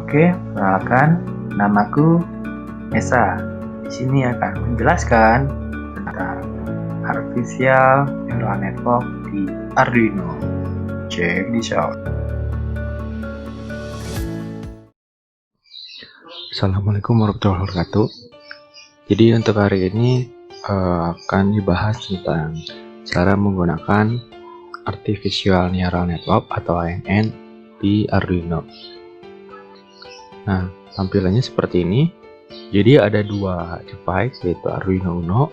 Oke, perkenalkan, namaku Esa. Di sini akan menjelaskan tentang Artificial Neural Network di Arduino. Check this out. Assalamualaikum warahmatullahi wabarakatuh. Jadi untuk hari ini akan dibahas tentang cara menggunakan Artificial Neural Network atau ANN di Arduino. Nah, tampilannya seperti ini. Jadi ada dua device, yaitu Arduino Uno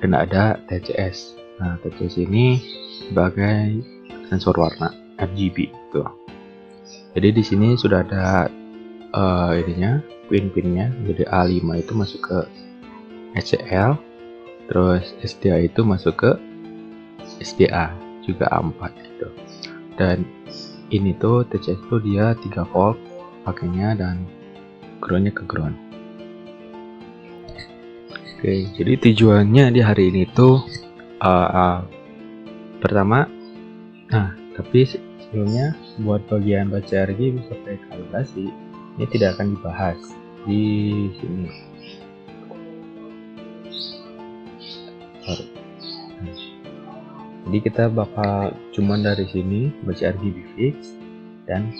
dan ada TCS. Nah, TCS ini sebagai sensor warna RGB gitu. Jadi di sini sudah ada pin-pinnya. Jadi A5 itu masuk ke SCL, terus SDA itu masuk ke SDA, juga A4 gitu. Dan ini tuh TCS tuh dia 3 volt pakainya dan groundnya ke ground. Oke, jadi tujuannya di hari ini tuh pertama, tapi sebelumnya buat bagian baca RGB sampai kalibrasi ini tidak akan dibahas di sini. Jadi kita bakal cuman dari sini baca RGB fix dan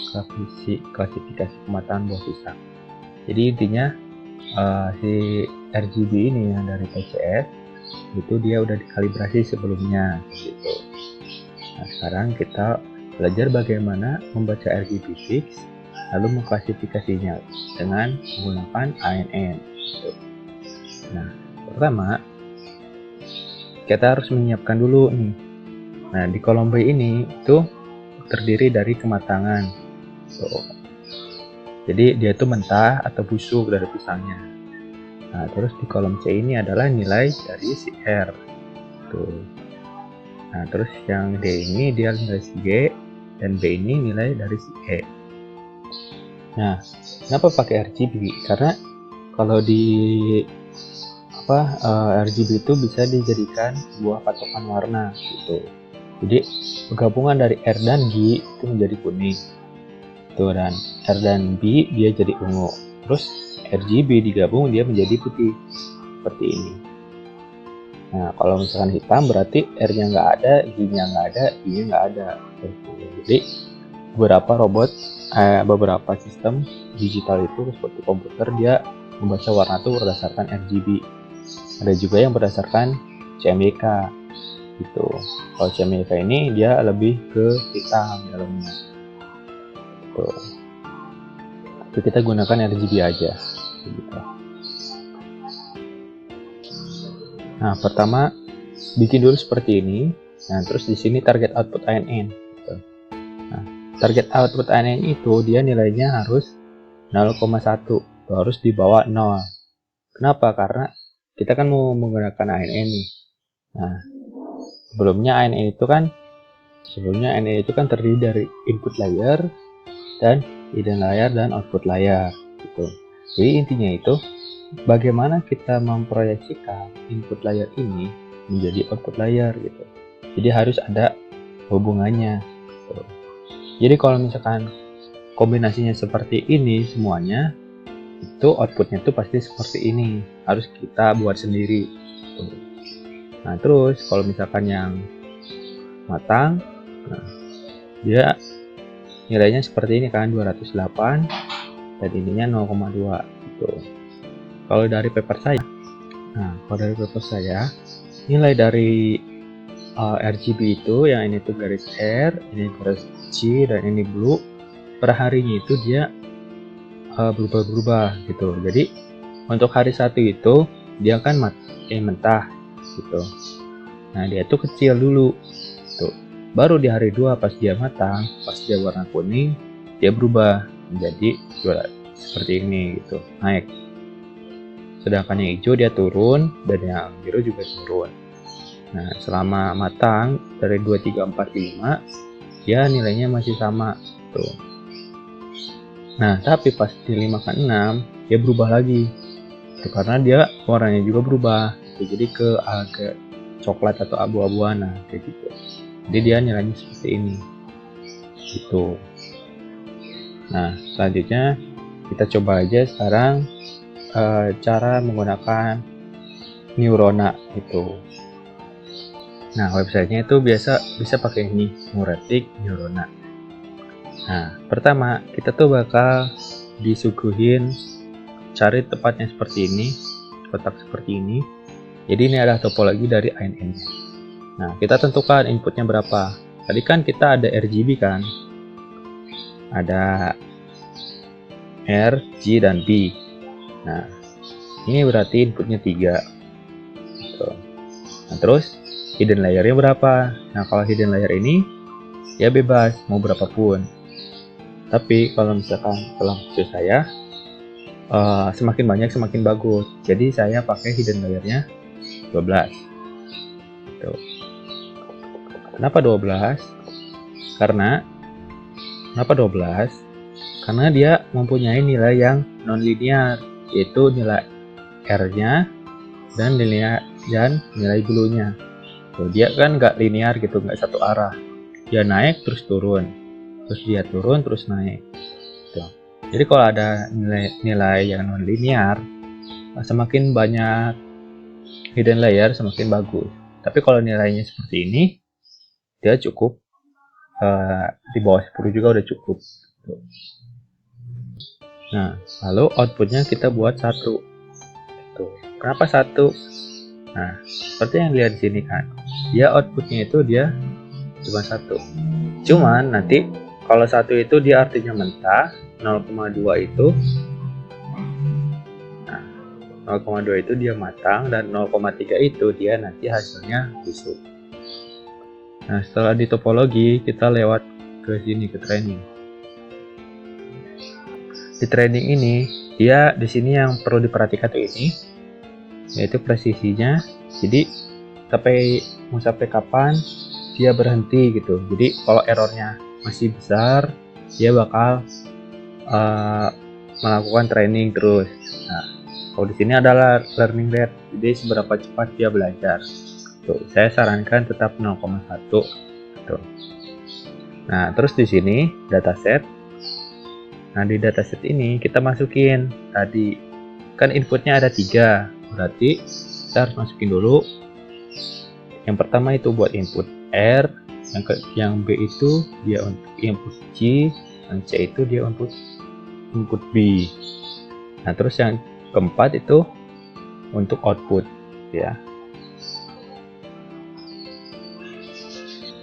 klasifikasi pemetaan buah pisang. Jadi intinya si RGB ini yang dari TCS itu dia udah dikalibrasi sebelumnya gitu. Nah, sekarang kita belajar bagaimana membaca RGB fix lalu mengklasifikasinya dengan menggunakan ANN gitu. Nah, pertama kita harus menyiapkan dulu nih. Nah, di kolom B ini itu terdiri dari kematangan. Jadi dia itu mentah atau busuk dari pisangnya. Nah, terus di kolom C ini adalah nilai dari si R. Tuh. Nah, terus yang D ini dia nilai si G dan B ini nilai dari si E. Nah, kenapa pakai RGB? Karena kalau di RGB itu bisa dijadikan sebuah patokan warna gitu. Jadi penggabungan dari R dan G itu menjadi kuning. Tuh, dan R dan B dia jadi ungu. Terus RGB digabung dia menjadi putih seperti ini. Nah, kalau misalkan hitam berarti R-nya nggak ada, G-nya nggak ada, I-nya nggak ada. Jadi beberapa sistem digital itu seperti komputer dia membaca warna itu berdasarkan RGB. Ada juga yang berdasarkan CMYK gitu. Kalau CMYK ini dia lebih ke hitam dalamnya. Tuh. Itu kita gunakan RGB aja gitu. Nah, pertama bikin dulu seperti ini. Nah, terus di sini target output ANN gitu. Nah, target output ANN itu dia nilainya harus 0,1. Harus di bawah 0. Kenapa? Karena kita kan mau menggunakan ANN nih. Nah, sebelumnya ANN itu kan terdiri dari input layer dan hidden layer dan output layer gitu. Jadi intinya itu bagaimana kita memproyeksikan input layer ini menjadi output layer gitu. Jadi harus ada hubungannya gitu. Jadi kalau misalkan kombinasinya seperti ini semuanya, itu outputnya tuh pasti seperti ini. Harus kita buat sendiri gitu. Nah, terus kalau misalkan yang matang, dia nilainya seperti ini kan, 208 dan ininya 0,2 gitu. Kalau dari paper saya, nilai dari RGB itu yang ini tuh garis R, ini garis C dan ini blue, per harinya itu dia berubah-berubah gitu. Jadi untuk hari 1 itu dia kan mentah gitu. Nah, dia tuh kecil dulu tuh. Baru di hari 2 pas dia matang, pas dia warna kuning, dia berubah menjadi seperti ini gitu, naik. Sedangkan yang hijau dia turun dan yang biru juga turun. Nah, selama matang dari 2, 3, 4, 5 dia nilainya masih sama tuh. Nah, tapi pas di 5 ke 6 dia berubah lagi tuh, karena dia warnanya juga berubah tuh, jadi ke agak coklat atau abu-abuan kayak gitu. Jadi dia nilainya seperti ini gitu. Nah, selanjutnya kita coba aja sekarang cara menggunakan Neurona itu. Nah, websitenya itu bisa pakai ini, Muretic Neurona. Nah, pertama kita tuh bakal disuguhin cari tempatnya seperti ini, kotak seperti ini. Jadi ini adalah topologi dari ANN. Nah, kita tentukan inputnya berapa. Tadi kan kita ada RGB kan, ada R, G, dan B. Nah, ini berarti inputnya 3. Nah, terus hidden layernya berapa? Nah, kalau hidden layer ini ya bebas mau berapapun. Tapi kalau misalkan dalam khusus saya semakin banyak semakin bagus. Jadi saya pakai hidden layernya 12. Tuh. Kenapa 12? Kenapa 12? Karena dia mempunyai nilai yang non-linear, yaitu nilai R-nya dan nilai blue-nya. Tuh, dia kan nggak linear gitu, nggak satu arah. Dia naik terus turun, terus dia turun terus naik. Tuh. Jadi kalau ada nilai yang non linear, semakin banyak hidden layer semakin bagus. Tapi kalau nilainya seperti ini, dia cukup di bawah 10 juga udah cukup. Tuh. Nah, lalu outputnya kita buat 1. Tuh. Kenapa 1? Nah, seperti yang lihat di sini kan, dia outputnya itu dia cuma 1. Cuman nanti kalau 1 itu dia artinya mentah, 0,2 itu 0,2 itu dia matang, dan 0,3 itu dia nanti hasilnya busuk. Nah, setelah di topologi kita lewat ke sini ke training. Di training ini dia di sini yang perlu diperhatikan tuh ini, yaitu presisinya. Jadi sampai kapan dia berhenti gitu. Jadi kalau errornya masih besar, dia bakal melakukan training terus. Nah, kalau di sini adalah learning rate, jadi seberapa cepat dia belajar. Tuh, saya sarankan tetap 0,1. Tuh. Nah, terus di sini dataset. Nah, di dataset ini kita masukin tadi kan inputnya ada 3, berarti kita harus masukin dulu. Yang pertama itu buat input R, yang B itu dia untuk input G, yang C itu dia untuk input B. Nah, terus yang keempat itu untuk output ya.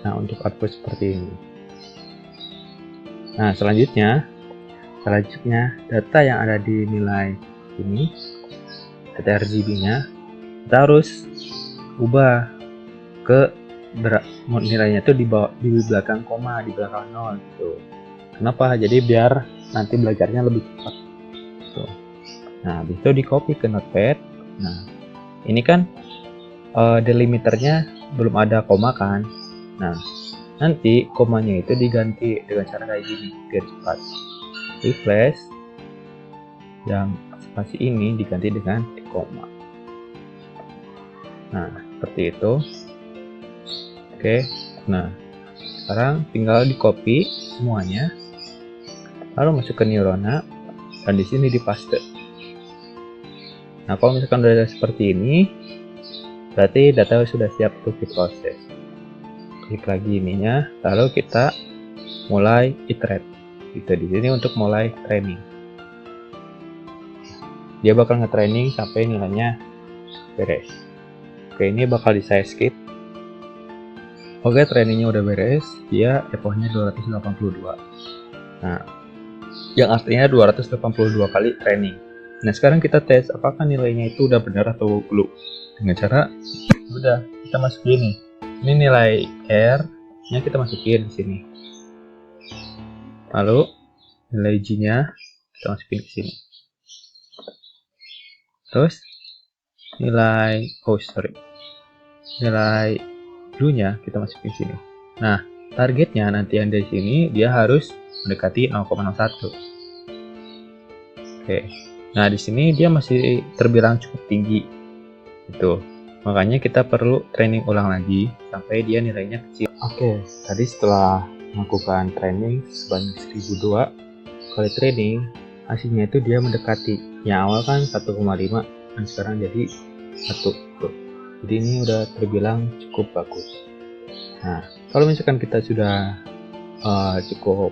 Nah, untuk output seperti ini. Nah, selanjutnya data yang ada di nilai ini, data RGB-nya kita harus ubah ke nilainya itu di belakang koma, di belakang 0 gitu. Kenapa? Jadi biar nanti belajarnya lebih cepat. Gitu. Nah, habis itu di copy ke notepad. Nah, ini kan delimiternya belum ada koma kan. Nah, nanti komanya itu diganti dengan cara kayak gini biar cepat. Refresh, yang spasi ini diganti dengan koma. Nah, seperti itu. Oke. Nah, sekarang tinggal di copy semuanya, lalu masuk ke Neurona, dan di sini dipaste. Nah, kalau misalkan udah seperti ini, berarti data sudah siap untuk diproses. Klik lagi ininya, lalu kita mulai iterate. Gitu, di sini untuk mulai training. Dia bakal nge-training sampai nilainya beres. Oke, ini bakal saya skip. Oke, trainingnya udah beres. Dia epochnya 282. Nah, yang artinya 282 kali training. Nah, sekarang kita tes apakah nilainya itu udah benar atau belum. Dengan cara udah kita masukin nih. Ini nilai R-nya kita masukin di sini. Lalu nilai G-nya kita masukin ke sini. Terus nilai blue-nya kita masukin sini. Nah, targetnya nanti yang dari sini dia harus mendekati 0,01. Oke. Nah, di sini dia masih terbilang cukup tinggi. Itu. Makanya kita perlu training ulang lagi sampai dia nilainya kecil. Oke, tadi setelah melakukan training sebanyak 1002 kali training, hasilnya itu dia mendekati. Yang awal kan 1,5 dan sekarang jadi 1. Jadi ini udah terbilang cukup bagus. Nah, kalau misalkan kita sudah cukup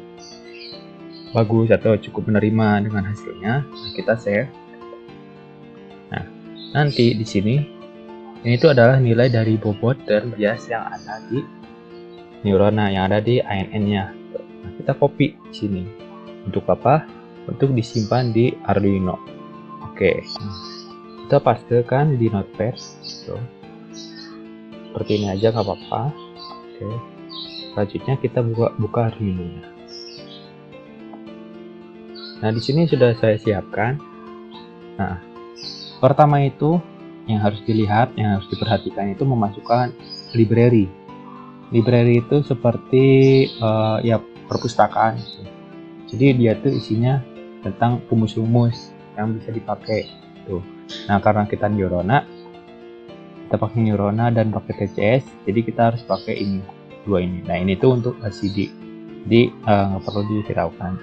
bagus atau cukup menerima dengan hasilnya, kita save. Nah, nanti di sini ini itu adalah nilai dari bobot dan bias yang ada di neurona, yang ada di ANN-nya. Nah, kita copy di sini. Untuk apa? Untuk disimpan di Arduino. Oke, kita pastekan di notepad. Seperti ini aja nggak apa-apa. Oke, selanjutnya kita buka Arduino-nya. Nah, di sini sudah saya siapkan. Nah, pertama itu yang harus dilihat, yang harus diperhatikan itu memasukkan library. Library itu seperti ya perpustakaan. Jadi dia tuh isinya tentang rumus-rumus yang bisa dipakai. Tuh. Nah, karena kita neurona, kita pakai neurona dan pakai TCS, jadi kita harus pakai ini, dua ini. Nah, ini tuh untuk LCD, jadi nggak perlu dihiraukan.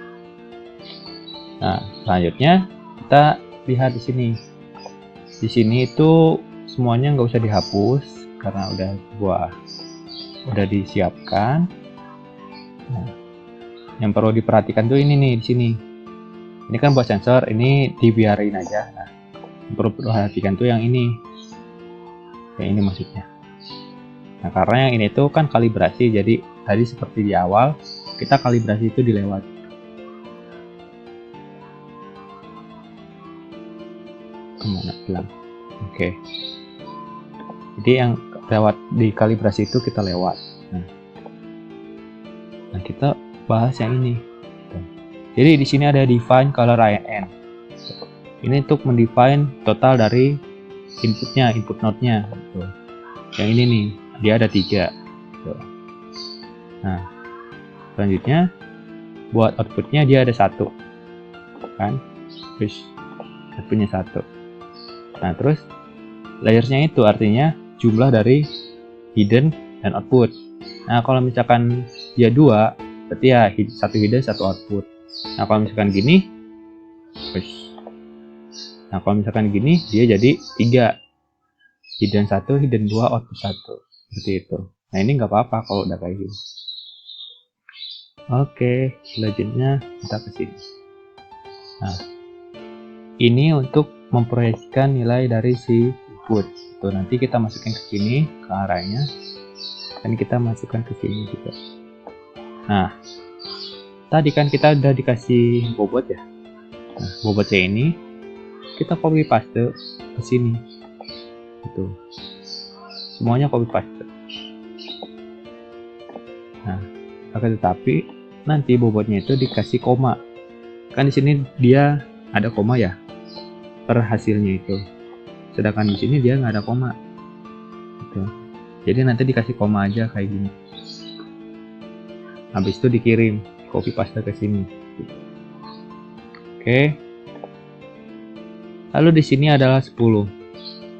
Nah, selanjutnya kita lihat di sini. Di sini itu semuanya nggak usah dihapus karena udah disiapkan. Nah, yang perlu diperhatikan tuh ini nih di sini. Ini kan buat sensor, ini dibiarin aja. Nah, yang perlu diperhatikan tuh yang ini. Yang ini maksudnya. Nah, karena yang ini tuh kan kalibrasi, jadi tadi seperti di awal kita kalibrasi itu dilewat. Kemana bilang? Oke. Jadi yang lewat di kalibrasi itu kita lewat. Nah, kita bahas yang ini. Jadi di sini ada define color ANN. Ini untuk mendefine total dari inputnya, input node-nya. Yang ini nih, dia ada 3. Nah, selanjutnya buat outputnya dia ada 1, kan? Terus outputnya 1. Nah, terus layersnya itu artinya jumlah dari hidden dan output. Nah, kalau misalkan dia 2, berarti ya 1 hidden 1 output. Nah, kalau misalkan gini, nah kalau misalkan gini dia jadi 3, hidden 1, hidden 2, output 1, seperti itu. Nah, ini nggak apa-apa kalau udah kayak gini. Oke, selanjutnya kita ke sini. Nah, ini untuk memproyeksikan nilai dari si input. Tuh, nanti kita masukin ke sini, ke arahnya, dan kita masukkan ke sini juga. Nah, tadi kan kita udah dikasih bobot ya. Nah, bobotnya ini kita copy paste ke sini. Gitu. Semuanya copy paste. Nah, akan tetapi nanti bobotnya itu dikasih koma. Kan di sini dia ada koma ya per hasilnya itu. Sedangkan di sini dia nggak ada koma. Gitu. Jadi nanti dikasih koma aja kayak gini. Habis itu dikirim, copy paste ke sini. Oke. Lalu di sini adalah 10.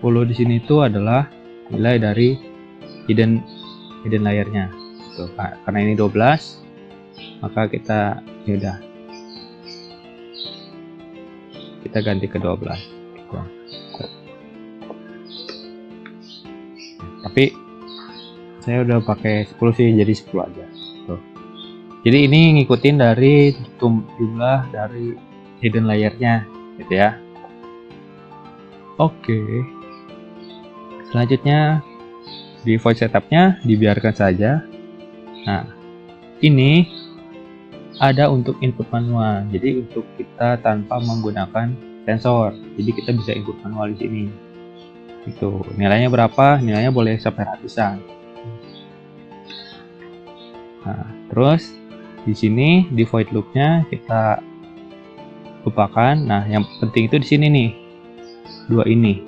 10 di sini itu adalah nilai dari hidden layernya. Tuh, karena ini 12, maka kita ya kita ganti ke 12. Gitu. Tapi saya udah pakai 10 sih, jadi 10 aja. Tuh. Jadi ini ngikutin dari jumlah dari hidden layernya, gitu ya. Oke. Selanjutnya di void setupnya dibiarkan saja. Nah, ini ada untuk input manual. Jadi untuk kita tanpa menggunakan sensor. Jadi kita bisa input manual di sini. Itu nilainya berapa? Nilainya boleh sampai ratusan. Nah, terus di sini di void loop-nya kita lupakan. Nah, yang penting itu di sini nih. 2 ini.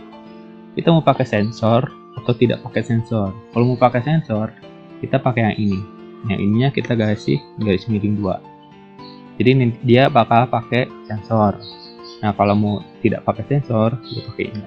Kita mau pakai sensor atau tidak pakai sensor. Kalau mau pakai sensor, kita pakai yang ini. Yang ininya kita kasih garis miring 2. Jadi ini dia bakal pakai sensor. Nah, kalau mau tidak pakai sensor, kita pakai ini.